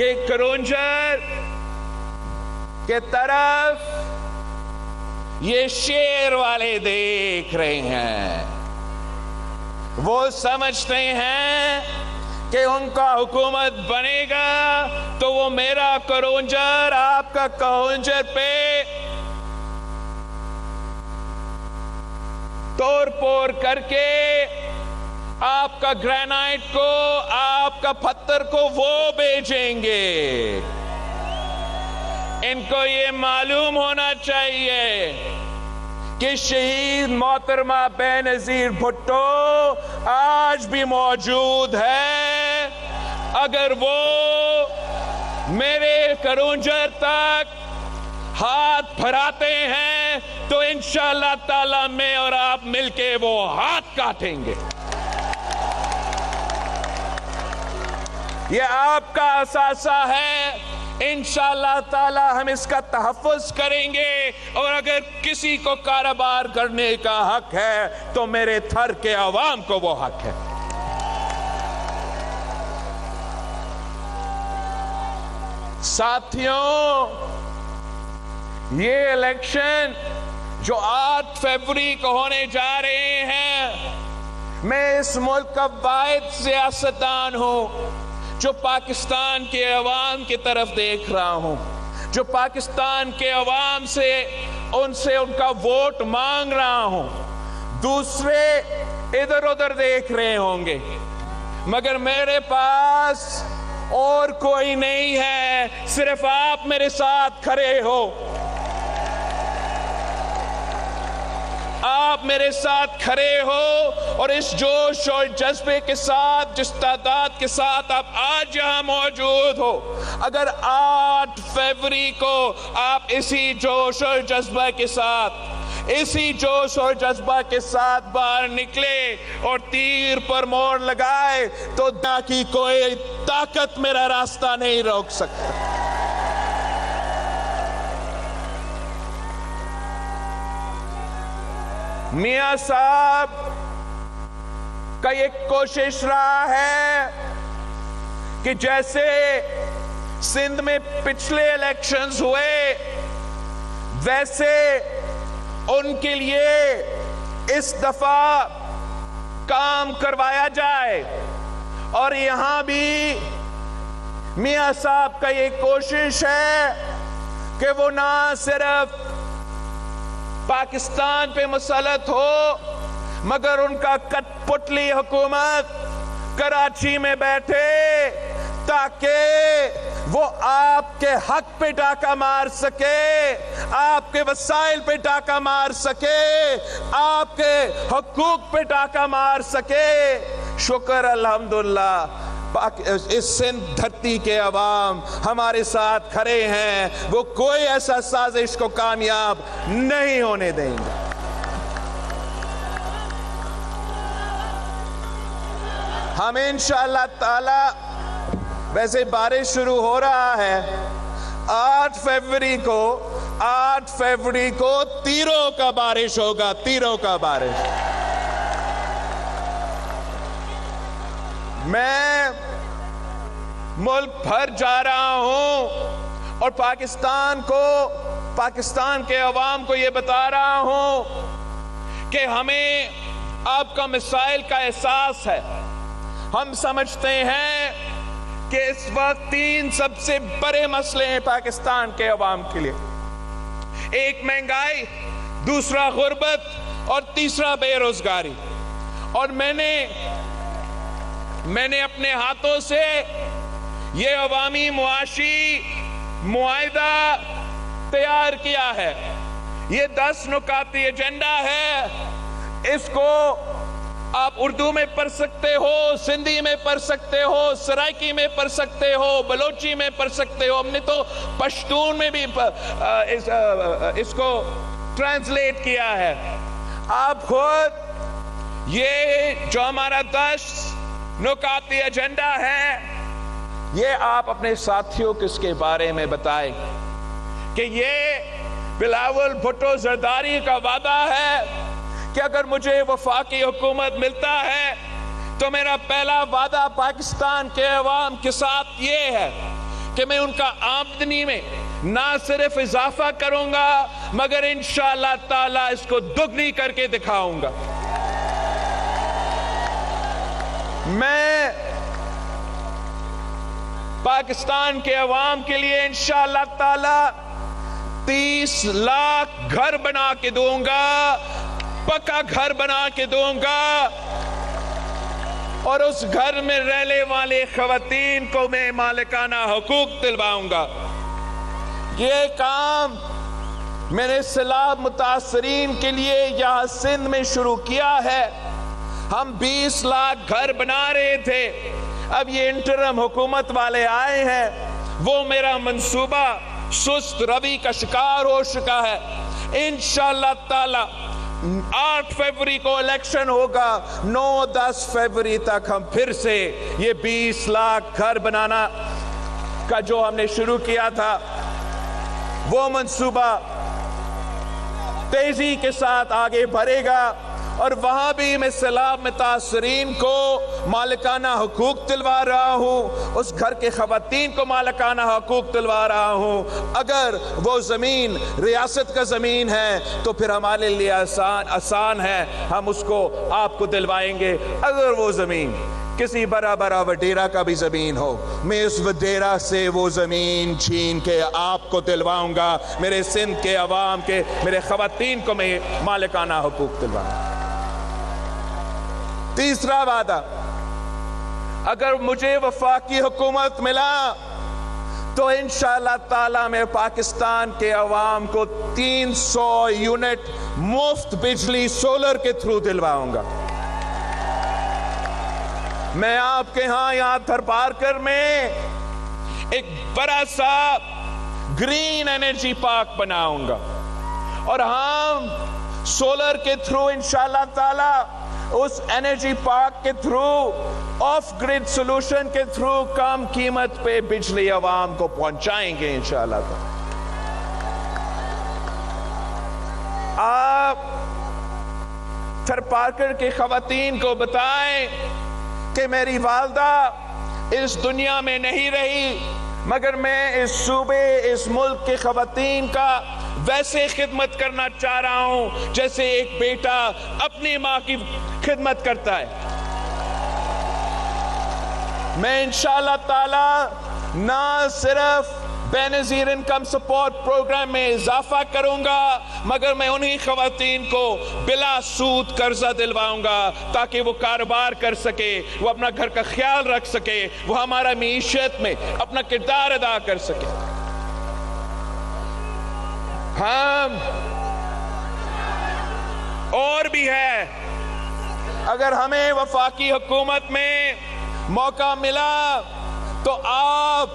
کہ کرونجر کے طرف یہ شیر والے دیکھ رہے ہیں. وہ سمجھتے ہیں کہ ان کا حکومت بنے گا تو وہ میرا کرونجر آپ کا کرونجر پہ توڑ پھوڑ کر کے آپ کا گرینائٹ کو, آپ کا پتھر کو وہ بیچیں گے. ان کو یہ معلوم ہونا چاہیے کہ شہید محترمہ بےنظیر بھٹو آج بھی موجود ہے. اگر وہ میرے کرونجر تک ہاتھ پھراتے ہیں تو انشاءاللہ تعالی میں اور آپ مل کے وہ ہاتھ کاٹیں گے. یہ آپ کا اثاثہ ہے. انشاءاللہ تعالی ہم اس کا تحفظ کریں گے, اور اگر کسی کو کاروبار کرنے کا حق ہے تو میرے تھر کے عوام کو وہ حق ہے. ساتھیوں, یہ الیکشن جو 8 فروری کو ہونے جا رہے ہیں, میں اس ملک کا واحد سیاستدان ہوں جو پاکستان کے عوام کی طرف دیکھ رہا ہوں, جو پاکستان کے عوام سے ان کا ووٹ مانگ رہا ہوں. دوسرے ادھر ادھر دیکھ رہے ہوں گے, مگر میرے پاس اور کوئی نہیں ہے, صرف آپ میرے ساتھ کھڑے ہو. آپ میرے ساتھ کھڑے ہو, اور اس جوش اور جذبے کے ساتھ, جس تعداد کے ساتھ آپ آج یہاں موجود ہو, اگر 8 فروری کو آپ اسی جوش اور جذبہ کے ساتھ باہر نکلے اور تیر پر موڑ لگائے تو نہ کی کوئی طاقت میرا راستہ نہیں روک سکتا. میاں صاحب کا ایک کوشش رہا ہے کہ جیسے سندھ میں پچھلے الیکشنز ہوئے ویسے ان کے لیے اس دفعہ کام کروایا جائے, اور یہاں بھی میاں صاحب کا یہ کوشش ہے کہ وہ نہ صرف پاکستان پہ مسلط ہو, مگر ان کا کٹ پتلی حکومت کراچی میں بیٹھے تاکہ وہ آپ کے حق پہ ڈاکہ مار سکے, آپ کے وسائل پہ ڈاکہ مار سکے, آپ کے حقوق پہ ڈاکہ مار سکے. شکر الحمدللہ اس سندھ دھرتی کے عوام ہمارے ساتھ کھڑے ہیں, وہ کوئی ایسا سازش کو کامیاب نہیں ہونے دیں گے. ہم انشاءاللہ تعالی, ویسے بارش شروع ہو رہا ہے, 8 فروری کو تیروں کا بارش ہوگا, تیروں کا بارش. میں ملک بھر جا رہا ہوں اور پاکستان کے عوام کو یہ بتا رہا ہوں کہ ہمیں آپ کا مسائل کا احساس ہے. ہم سمجھتے ہیں کہ اس وقت 3 سب سے بڑے مسئلے ہیں پاکستان کے عوام کے لیے. ایک مہنگائی, دوسرا غربت, اور تیسرا بے روزگاری. اور میں نے اپنے ہاتھوں سے یہ عوامی معاشی معاہدہ تیار کیا ہے. یہ 10 نکاتی ایجنڈا ہے. اس کو آپ اردو میں پڑھ سکتے ہو, سندھی میں پڑھ سکتے ہو, سرائکی میں پڑھ سکتے ہو, بلوچی میں پڑھ سکتے ہو. ہم نے تو پشتون میں بھی اس کو ٹرانسلیٹ کیا ہے. آپ خود یہ جو ہمارا 10 نکاتی ایجنڈا ہے, یہ آپ اپنے ساتھیوں کو اس کے بارے میں بتائیں کہ یہ بلاول بھٹو زرداری کا وعدہ ہے کہ اگر مجھے وفاقی حکومت ملتا ہے تو میرا پہلا وعدہ پاکستان کے عوام کے ساتھ یہ ہے کہ میں ان کا آمدنی میں نہ صرف اضافہ کروں گا مگر انشاءاللہ تعالیٰ اس کو دگنی کر کے دکھاؤں گا. میں پاکستان کے عوام کے لیے انشاءاللہ تعالیٰ 30 لاکھ گھر بنا کے دوں گا, پکا گھر بنا کے دوں گا, اور اس گھر میں رہنے والے خواتین کو میں مالکانہ حقوق دلواؤں گا. یہ کام میں نے سیلاب متاثرین کے لیے یہاں سندھ میں شروع کیا ہے. ہم 20 لاکھ گھر بنا رہے تھے, اب یہ انٹرم حکومت والے آئے ہیں, وہ میرا منصوبہ سست روی کا شکار ہو چکا ہے. انشاءاللہ تعالی 8 فروری کو الیکشن ہوگا, 9-10 فروری تک ہم پھر سے یہ 20 لاکھ گھر بنانا کا جو ہم نے شروع کیا تھا وہ منصوبہ تیزی کے ساتھ آگے بڑھے گا, اور وہاں بھی میں سیلاب متاثرین کو مالکانہ حقوق دلوا رہا ہوں, اس گھر کے خواتین کو مالکانہ حقوق دلوا رہا ہوں. اگر وہ زمین ریاست کا زمین ہے تو پھر ہمارے لیے آسان ہے, ہم اس کو آپ کو دلوائیں گے. اگر وہ زمین کسی بڑا وڈیرا کا بھی زمین ہو, میں اس وڈیرا سے وہ زمین چھین کے آپ کو دلواؤں گا. میرے سندھ کے عوام کے, میرے خواتین کو میں مالکانہ حقوق دلواؤں گا. تیسرا وعدہ, اگر مجھے وفاقی حکومت ملا تو انشاءاللہ تعالیٰ میں پاکستان کے عوام کو 300 یونٹ مفت بجلی سولر کے تھرو دلواؤں گا. میں آپ کے ہاں یہاں تھرپارکر میں ایک بڑا سا گرین انرجی پارک بناؤں گا, اور ہم سولر کے تھرو انشاءاللہ تعالی اس انرجی پارک کے تھرو آف گریڈ سولوشن کے تھرو کم قیمت پہ بجلی عوام کو پہنچائیں گے انشاءاللہ تعالی. آپ تھرپارکر کے خواتین کو بتائیں کہ میری والدہ اس دنیا میں نہیں رہی, مگر میں اس صوبے, اس ملک کے خواتین کا ویسے خدمت کرنا چاہ رہا ہوں جیسے ایک بیٹا اپنی ماں کی خدمت کرتا ہے. میں انشاءاللہ تعالی نہ صرف بے نظیر انکم سپورٹ پروگرام میں اضافہ کروں گا, مگر میں انہی خواتین کو بلا سود قرضہ دلواؤں گا تاکہ وہ کاروبار کر سکے, وہ اپنا گھر کا خیال رکھ سکے, وہ ہمارا معیشت میں اپنا کردار ادا کر سکے. ہم اور بھی ہے, اگر ہمیں وفاقی حکومت میں موقع ملا تو آپ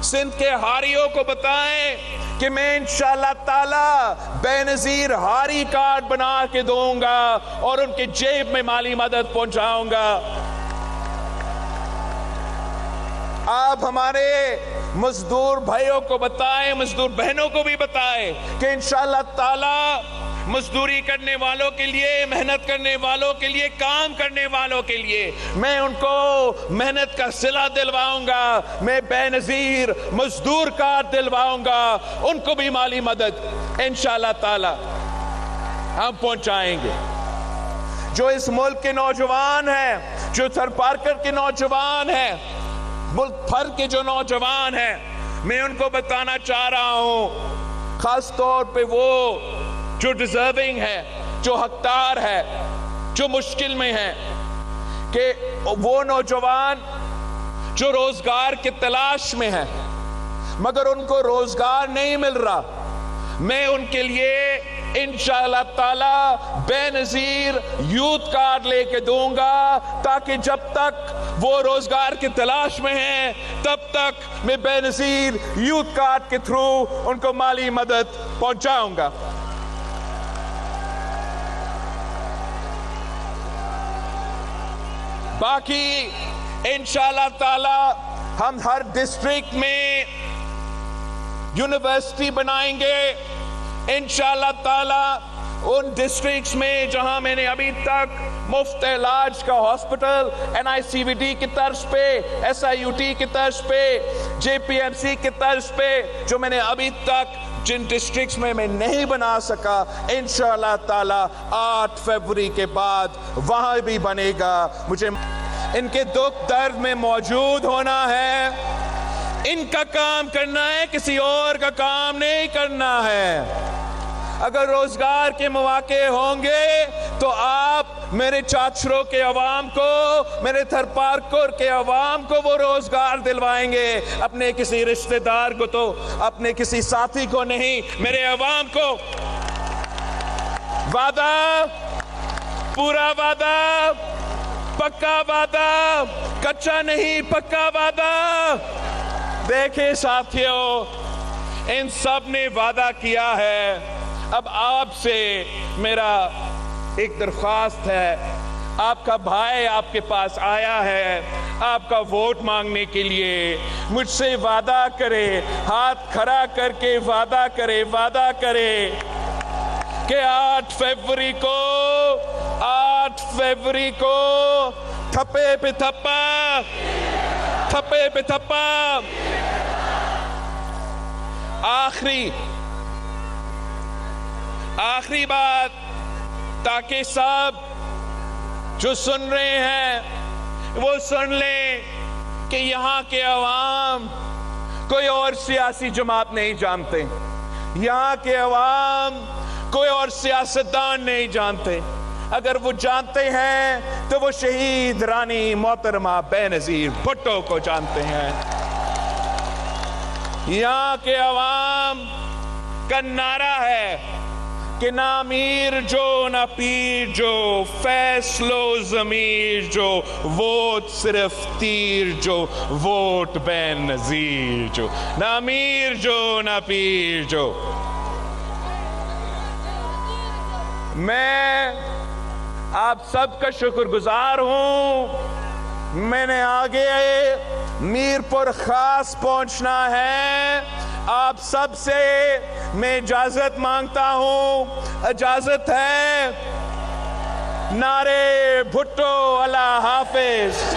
سندھ کے ہاریوں کو بتائیں کہ میں انشاءاللہ تعالی بے نظیر ہاری کارڈ بنا کے دوں گا اور ان کے جیب میں مالی مدد پہنچاؤں گا. آپ ہمارے مزدور بھائیوں کو بتائیں, مزدور بہنوں کو بھی بتائیں کہ انشاءاللہ تعالی مزدوری کرنے والوں کے لیے, محنت کرنے والوں کے لیے, کام کرنے والوں کے لیے میں ان کو محنت کا صلہ دلواؤں گا, میں بے نظیر مزدور کارڈ دلواؤں گا, ان کو بھی مالی مدد انشاءاللہ تعالی ہم پہنچائیں گے. جو اس ملک کے نوجوان ہیں, جو تھرپارکر کے نوجوان ہیں, ملک بھر کے جو نوجوان ہیں, میں ان کو بتانا چاہ رہا ہوں, خاص طور پہ وہ جو ڈیزرونگ ہے, جو حقدار ہے, جو مشکل میں ہے, کہ وہ نوجوان جو روزگار کی تلاش میں ہیں مگر ان کو روزگار نہیں مل رہا, میں ان کے لیے انشاءاللہ تعالی بے نظیر یوتھ کارڈ لے کے دوں گا تاکہ جب تک وہ روزگار کی تلاش میں ہیں تب تک میں بے نظیر یوتھ کارڈ کے تھرو ان کو مالی مدد پہنچاؤں گا. باقی انشاءاللہ تعالی ہم ہر ڈسٹرکٹ میں یونیورسٹی بنائیں گے انشاءاللہ تعالی. ان ڈسٹرکٹس میں جہاں میں نے ابھی تک مفت علاج کا ہاسپٹل NICVD کی طرز پہ, SIUT کی طرز پہ, JPMC کی طرز پہ, جو میں نے ابھی تک جن ڈسٹرکٹس میں نہیں بنا سکا, انشاءاللہ تعالی 8 فروری کے بعد وہاں بھی بنے گا. مجھے ان کے دکھ درد میں موجود ہونا ہے, ان کا کام کرنا ہے, کسی اور کا کام نہیں کرنا ہے. اگر روزگار کے مواقع ہوں گے تو آپ میرے چاچروں کے عوام کو, میرے تھرپارکر کے عوام کو وہ روزگار دلوائیں گے, اپنے کسی رشتہ دار کو تو, اپنے کسی ساتھی کو نہیں, میرے عوام کو. وعدہ, پورا وعدہ, پکا وعدہ, کچا نہیں پکا وعدہ. دیکھیں ساتھیوں, ان سب نے وعدہ کیا ہے. اب آپ سے میرا ایک درخواست ہے, آپ کا بھائی آپ کے پاس آیا ہے آپ کا ووٹ مانگنے کے لیے, مجھ سے وعدہ کرے, ہاتھ کھڑا کر کے وعدہ کرے کہ 8 فروری کو تھپے پہ تھپا. آخری بات, تاکہ سب جو سن رہے ہیں وہ سن لیں کہ یہاں کے عوام کوئی اور سیاسی جماعت نہیں جانتے, یہاں کے عوام کوئی اور سیاستدان نہیں جانتے. اگر وہ جانتے ہیں تو وہ شہید رانی محترمہ بےنظیر بھٹو کو جانتے ہیں. یہاں کے عوام کا نعرہ ہے کہ نہ امیر جو نہ پیر جو, فیصلو ضمیر جو, ووٹ صرف تیر جو, ووٹ بےنظیر جو. نہ امیر جو نہ پیر جو. میں آپ سب کا شکر گزار ہوں. میں نے آگے میرپور خاص پہنچنا ہے. آپ سب سے میں اجازت مانگتا ہوں, اجازت ہے. نعرے بھٹو اللہ حافظ.